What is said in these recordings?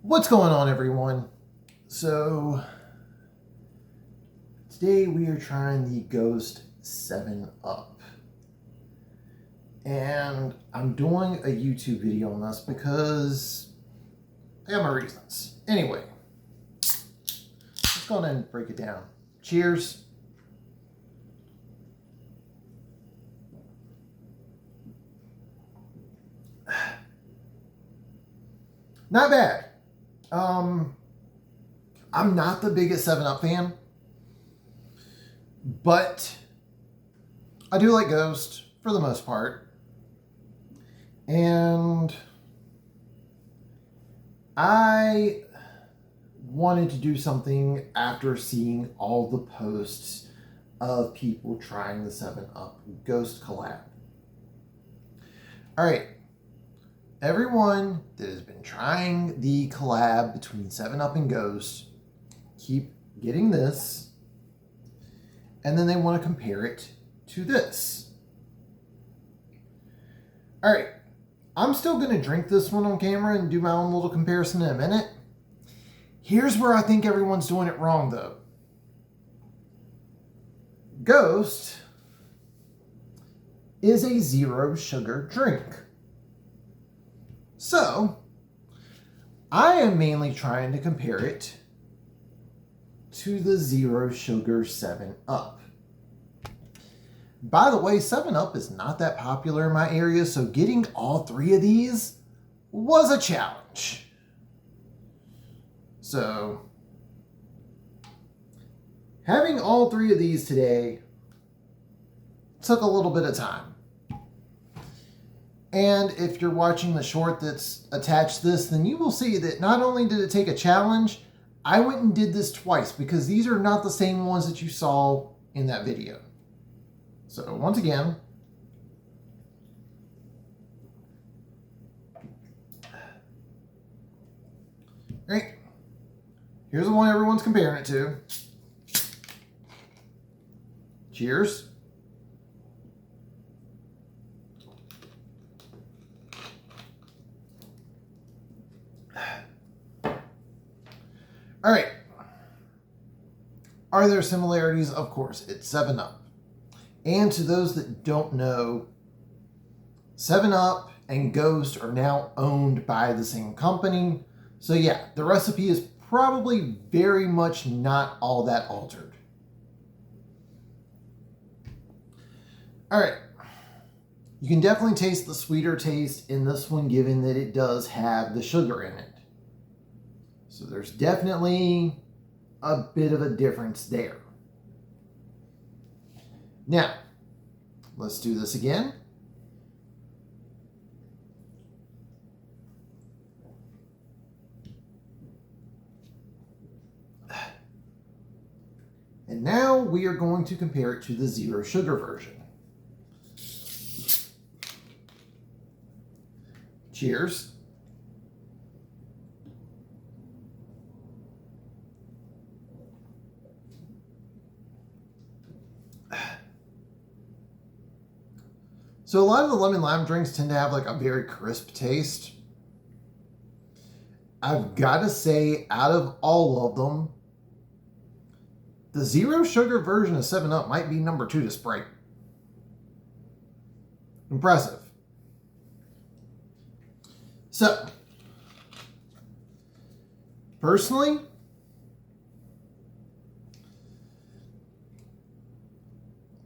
What's going on, everyone? So today we are trying the Ghost 7 Up, and I'm doing a YouTube video on this because I have my reasons. Anyway, let's go ahead and break it down. Cheers. Not bad. I'm not the biggest 7-Up fan, but I do like Ghost for the most part. And I wanted to do something after seeing all the posts of people trying the 7-Up Ghost collab. All right. Everyone that has been trying the collab between 7-Up and Ghost keep getting this, and then they want to compare it to this. All right, I'm still going to drink this one on camera and do my own little comparison in a minute. Here's where I think everyone's doing it wrong, though. Ghost is a zero sugar drink. So, I am mainly trying to compare it to the Zero Sugar 7-Up. By the way, 7-Up is not that popular in my area, so getting all three of these was a challenge. So, having all three of these today took a little bit of time. And if you're watching the short that's attached to this, then you will see that not only did it take a challenge, I went and did this twice because these are not the same ones that you saw in that video. So once again, right, here's the one everyone's comparing it to. Cheers. All right. Are there similarities? Of course. It's 7-Up. And to those that don't know, 7-Up and Ghost are now owned by the same company. So yeah, the recipe is probably very much not all that altered. All right. You can definitely taste the sweeter taste in this one, given that it does have the sugar in it. So there's definitely a bit of a difference there. Now, let's do this again. And now we are going to compare it to the zero sugar version. Cheers. So a lot of the lemon lime drinks tend to have like a very crisp taste. I've got to say, out of all of them, the zero sugar version of 7-Up might be number 2 to Sprite. Impressive. So, personally,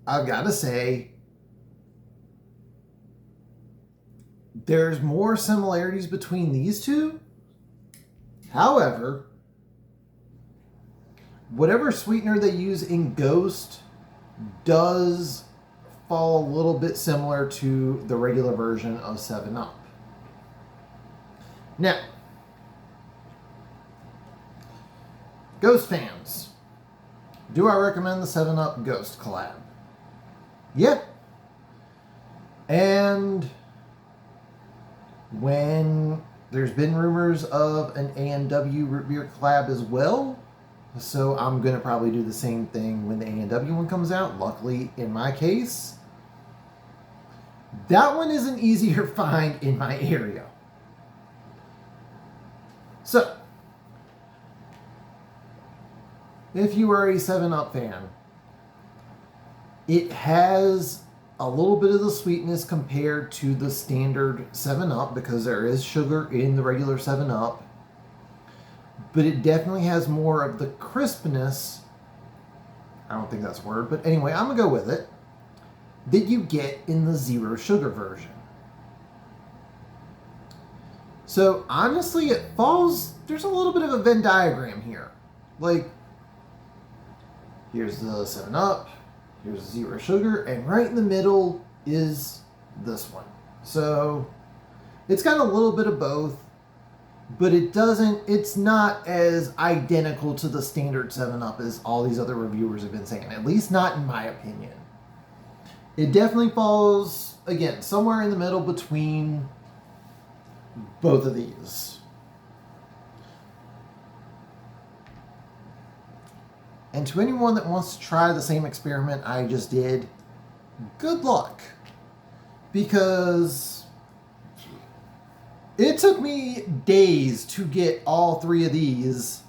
I've got to say, there's more similarities between these two. However, whatever sweetener they use in Ghost does fall a little bit similar to the regular version of 7-Up. Now, Ghost fans, do I recommend the 7-Up Ghost collab? Yeah. And when there's been rumors of an A&W root beer collab as well, so I'm going to probably do the same thing when the A&W one comes out. Luckily, in my case, that one is an easier find in my area. So, if you are a 7-Up fan, it has a little bit of the sweetness compared to the standard 7-Up because there is sugar in the regular 7-Up. But it definitely has more of the crispness. I don't think that's a word, but anyway, I'm going to go with it. That you get in the zero sugar version. So honestly, it falls, there's a little bit of a Venn diagram here. Like, here's the 7-Up, here's zero sugar, and right in the middle is this one. So it's got a little bit of both, but it's not as identical to the standard 7-Up as all these other reviewers have been saying, at least not in my opinion. It definitely falls, again, somewhere in the middle between both of these. And to anyone that wants to try the same experiment I just did, good luck. Because it took me days to get all three of these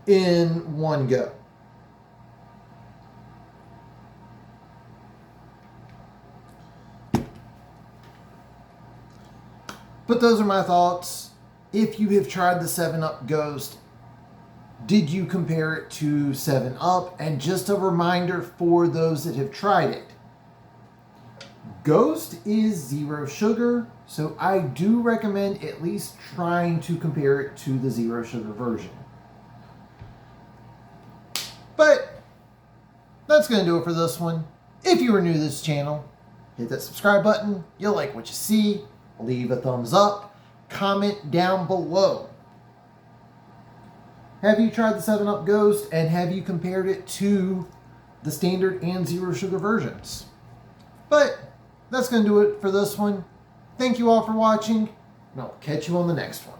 in one go. But those are my thoughts. If you have tried the 7-Up Ghost, did you compare it to 7-Up? And just a reminder for those that have tried it. Ghost is zero sugar, so I do recommend at least trying to compare it to the zero sugar version. But that's going to do it for this one. If you are new to this channel, hit that subscribe button. You'll like what you see. Leave a thumbs up. Comment down below. Have you tried the 7-Up Ghost, and have you compared it to the standard and zero sugar versions? But that's going to do it for this one. Thank you all for watching, and I'll catch you on the next one.